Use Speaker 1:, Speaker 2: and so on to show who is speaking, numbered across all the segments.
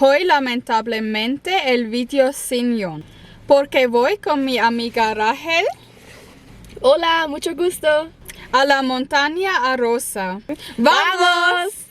Speaker 1: Hoy lamentablemente el vídeo sin Jhon, porque voy con mi amiga Rahel.
Speaker 2: Hola, mucho gusto.
Speaker 1: A la montaña Arosa. ¡Vamos!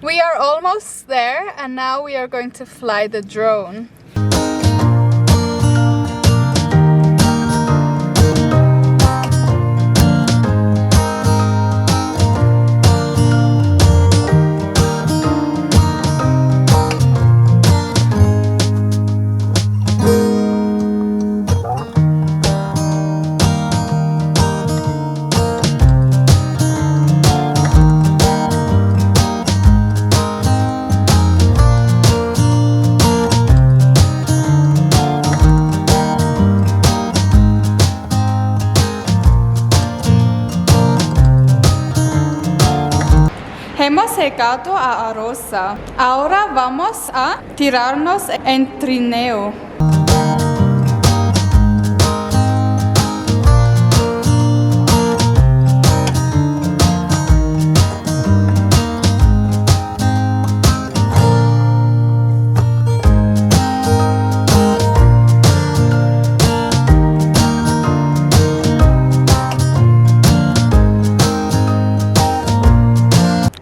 Speaker 1: We are almost there and now we are going to fly the drone. Hemos llegado a Arosa. Ahora vamos a tirarnos en trineo.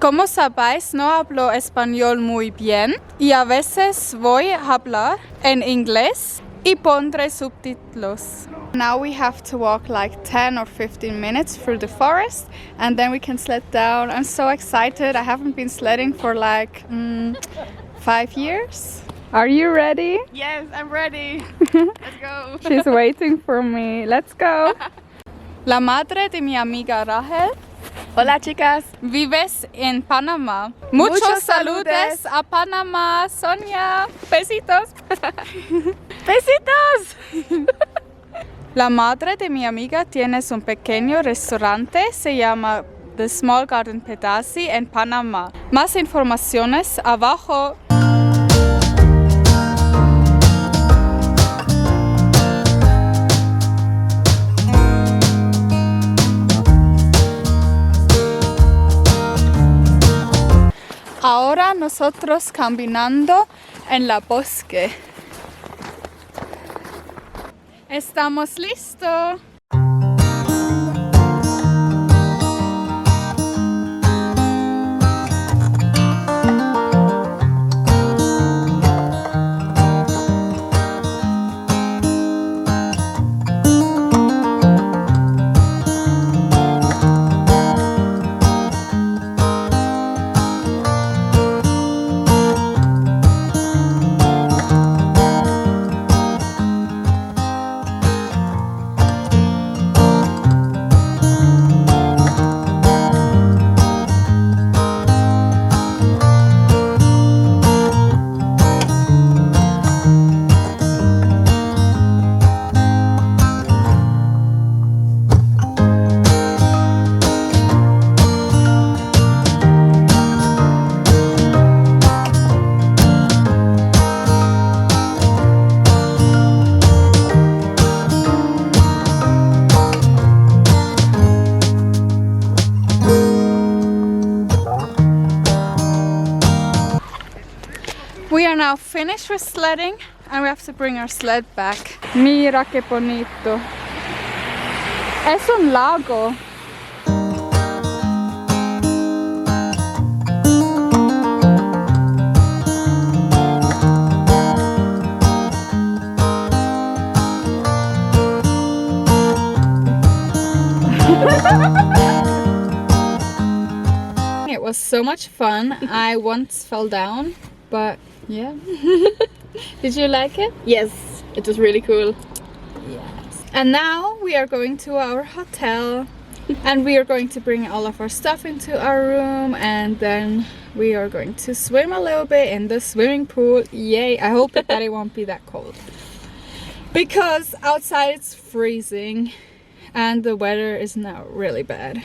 Speaker 1: Como sabéis, no hablo español muy bien y a veces voy a hablar en inglés y pondré subtítulos. Now we have to walk like 10 or 15 minutes through the forest and then we can sled down. I'm so excited. I haven't been sledding for like 5 years. Are you ready?
Speaker 2: Yes, I'm ready. Let's go.
Speaker 1: She's waiting for me. Let's go. La madre de mi amiga Rahel.
Speaker 2: Hola, chicas.
Speaker 1: Vives en Panamá. Muchos saludos a Panamá, Sonia. Besitos.
Speaker 2: Besitos.
Speaker 1: La madre de mi amiga tiene un pequeño restaurante, se llama The Small Garden Pedasi en Panamá. Más informaciones abajo. Ahora nosotros caminando en la bosque. Estamos listos. We are now finished with sledding and we have to bring our sled back. Mira qué bonito. Es un lago. It was so much fun. I once fell down, but yeah. Did you like it?
Speaker 2: Yes, it was really cool.
Speaker 1: Yes. And now we are going to our hotel and we are going to bring all of our stuff into our room and then we are going to swim a little bit in the swimming pool. Yay! I hope that it won't be that cold. Because outside it's freezing and the weather is now really bad.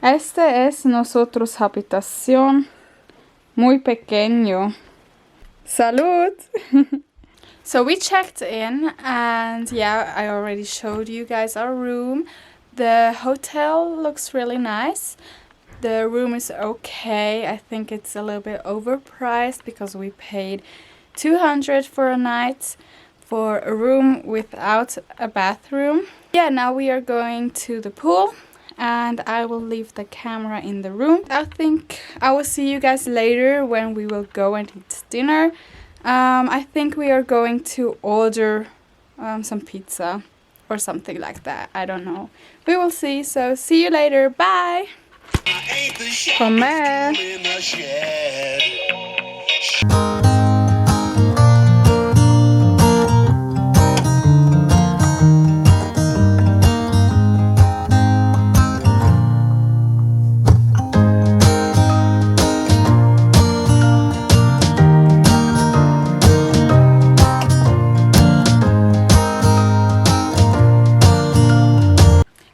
Speaker 1: Este es nosotros habitación. Muy pequeño. Salud! So we checked in and yeah, I already showed you guys our room. The hotel looks really nice. The room is okay. I think it's a little bit overpriced because we paid 200 for a night for a room without a bathroom. Yeah, now we are going to the pool and I will leave the camera in the room. I think I will see you guys later when we will go and eat dinner. I think we are going to order some pizza or something like that. I don't know. We will see. So see you later. Bye. Comer.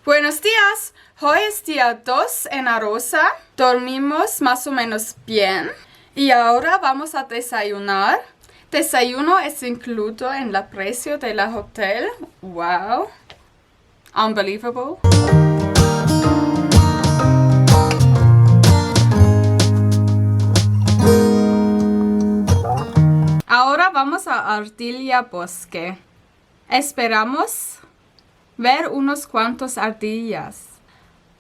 Speaker 1: Buenos días, hoy es día 2 en Arosa, dormimos más o menos bien y ahora vamos a desayunar. Desayuno es incluido en el precio del hotel. Wow, unbelievable. Ahora vamos a Ardilla Bosque. Esperamos ver unos cuantos ardillas.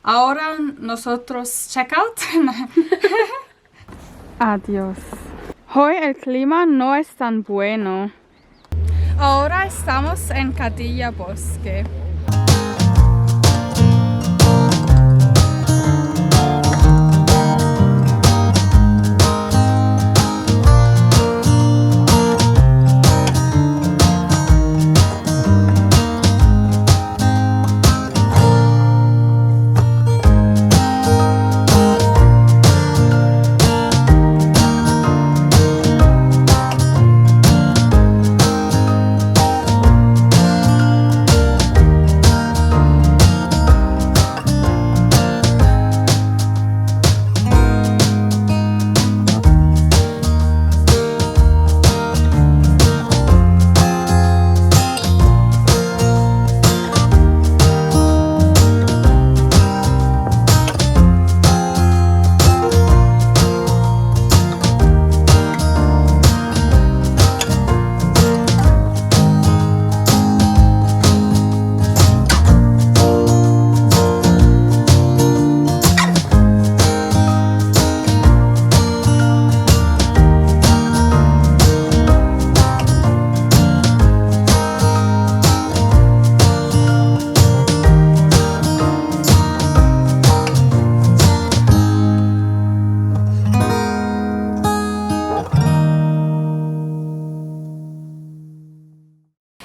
Speaker 1: Ahora nosotros check out. Adiós. Hoy el clima no es tan bueno. Ahora estamos en Ardilla Bosque.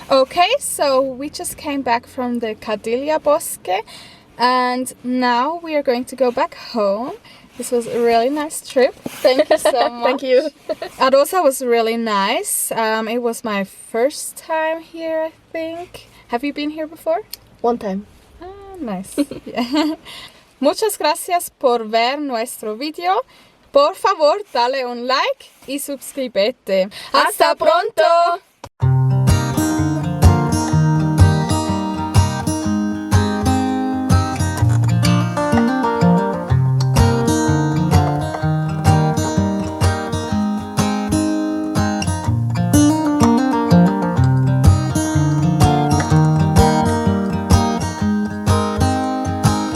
Speaker 1: Okay, so we just came back from the Ardilla Bosque and now we are going to go back home. This was a really nice trip. Thank you so much.
Speaker 2: Thank you.
Speaker 1: Arosa was really nice. It was my first time here, I think. Have you been here before?
Speaker 2: One time.
Speaker 1: Ah, nice. Yeah. Muchas gracias por ver nuestro video. Por favor, dale un like y suscríbete. ¡Hasta pronto!